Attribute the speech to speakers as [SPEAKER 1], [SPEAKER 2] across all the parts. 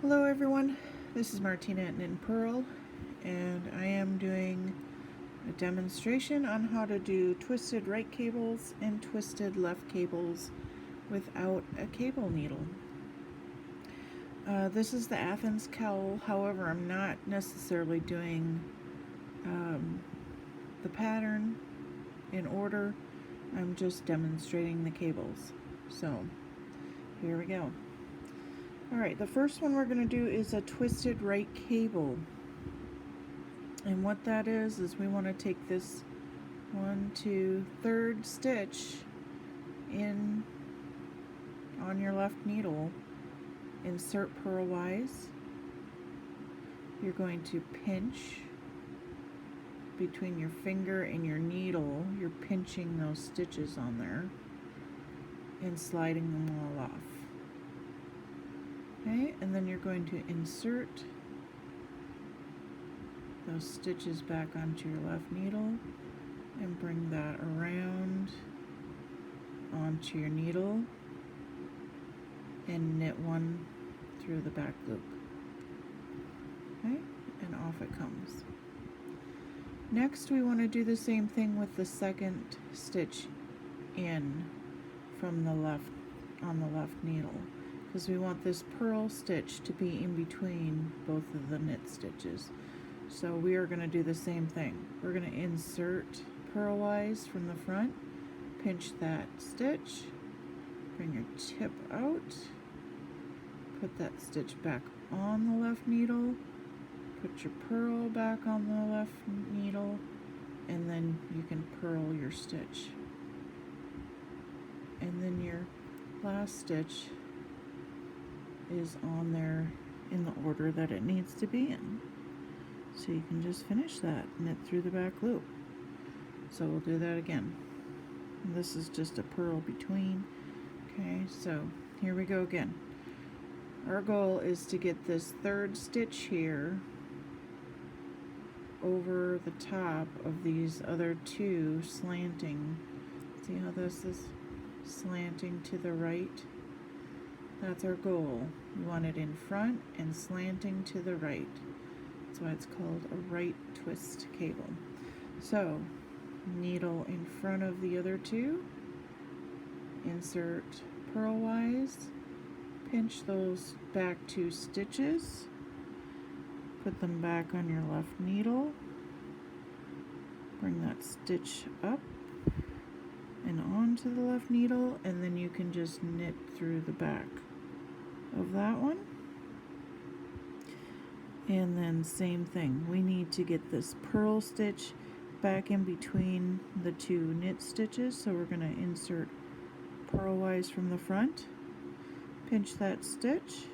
[SPEAKER 1] Hello everyone, this is Martina at Knit and Purl, and I am doing a demonstration on how to do twisted right cables and twisted left cables without a cable needle. This is the Athens cowl, however I'm not necessarily doing the pattern in order, I'm just demonstrating the cables. So here we go. Alright, the first one we're going to do is a twisted right cable. And what that is we want to take this 1, 2, 3rd stitch in on your left needle, insert purlwise. You're going to pinch between your finger and your needle. You're pinching those stitches on there and sliding them all off. Okay, and then you're going to insert those stitches back onto your left needle and bring that around onto your needle and knit one through the back loop. Okay, and off it comes. Next we want to do the same thing with the 2nd stitch in from the left on the left needle, because we want this purl stitch to be in between both of the knit stitches. So we are going to do the same thing. We're going to insert purlwise from the front, pinch that stitch, bring your tip out, put that stitch back on the left needle, put your purl back on the left needle, and then you can purl your stitch. And then your last stitch is on there in the order that it needs to be in. So you can just finish that, knit through the back loop. So we'll do that again. And this is just a purl between. Okay, so here we go again. Our goal is to get this 3rd stitch here over the top of these other 2 slanting. See how this is slanting to the right? That's our goal. We want it in front and slanting to the right. That's why it's called a right twist cable. So needle in front of the other 2, insert purlwise, pinch those back 2 stitches, put them back on your left needle, bring that stitch up and onto the left needle, and then you can just knit through the back of that one. And then same thing, we need to get this purl stitch back in between the 2 knit stitches, so we're going to insert purlwise from the front, pinch that stitch,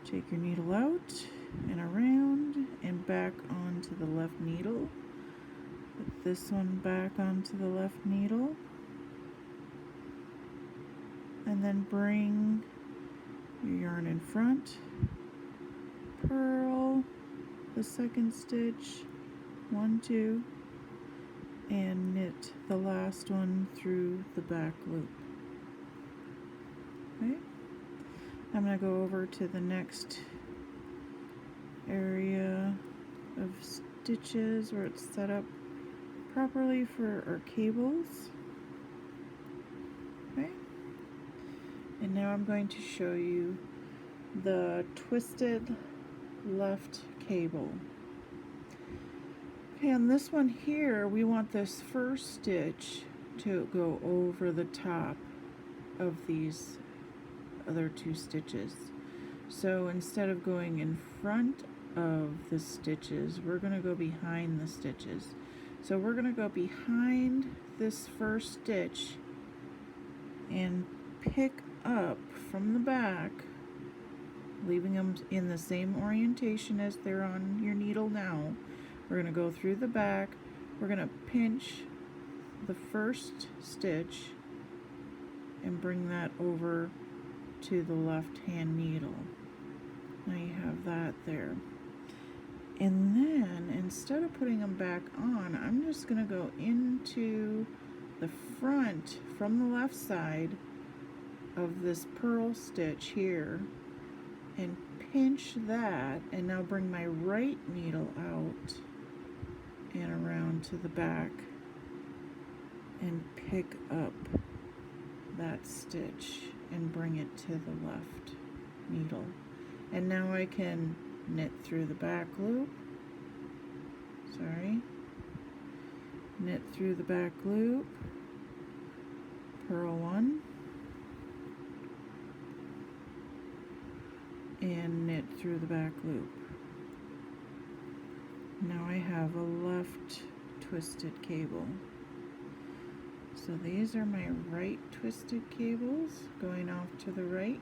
[SPEAKER 1] take your needle out and around and back onto the left needle, put this one back onto the left needle, and then bring your yarn in front, purl the 2nd stitch, 1, 2, and knit the last one through the back loop. Okay, I'm going to go over to the next area of stitches where it's set up properly for our cables. Okay, and now I'm going to show you the twisted left cable. Okay, on this one here, we want this 1st stitch to go over the top of these other 2 stitches. So instead of going in front of the stitches, we're going to go behind the stitches. So we're going to go behind this 1st stitch and pick up from the back, leaving them in the same orientation as they're on your needle now. We're going to go through the back, we're going to pinch the 1st stitch and bring that over to the left hand needle. Now you have that there. And then instead of putting them back on, I'm just going to go into the front from the left side of this purl stitch here and pinch that, and now bring my right needle out and around to the back and pick up that stitch and bring it to the left needle. And now I can knit through the back loop, knit through the back loop, purl one, and knit through the back loop. Now I have a left twisted cable. So these are my right twisted cables going off to the right,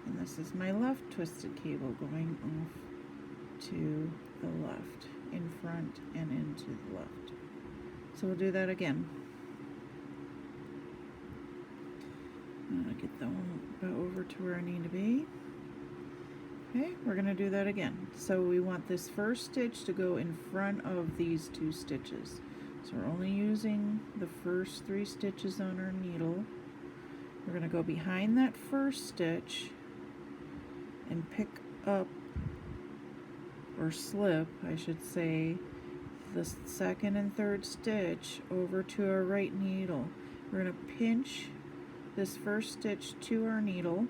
[SPEAKER 1] and this is my left twisted cable going off to the left, in front and into the left. So we'll do that again. I'm gonna get them over to where I need to be. Okay, we're gonna do that again. So we want this first stitch to go in front of these two stitches. So we're only using the first 3 stitches on our needle. We're gonna go behind that first stitch and pick up, or slip, I should say, the second and third stitch over to our right needle. We're gonna pinch this first stitch to our needle,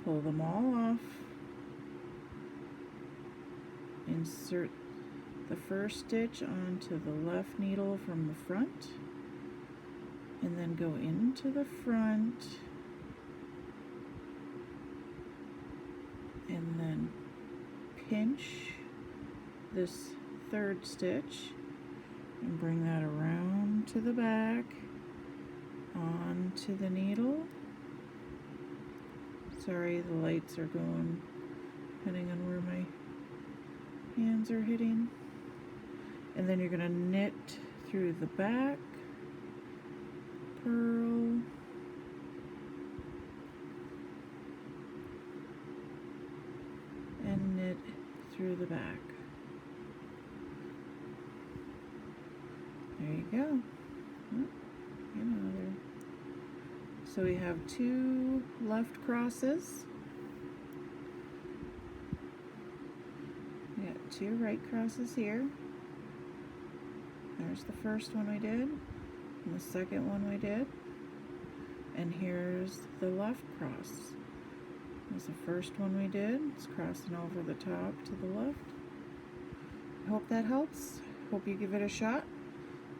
[SPEAKER 1] pull them all off, insert the first stitch onto the left needle from the front, and then go into the front, and then pinch this third stitch and bring that around to the back onto the needle. Sorry, the lights are going depending on where my hands are hitting. And then you're going to knit through the back, purl, and knit through the back. There you go. Another. So we have 2 left crosses. We got 2 right crosses here. There's the first one we did, and the second one we did. And here's the left cross. That's the first one we did. It's crossing over the top to the left. I hope that helps. Hope you give it a shot.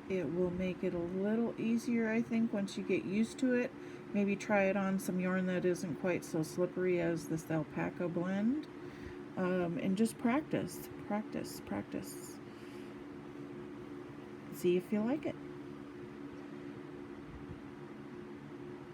[SPEAKER 1] It will make it a little easier, I think, once you get used to it. Maybe try it on some yarn that isn't quite so slippery as this alpaca blend. And just practice. See if you like it.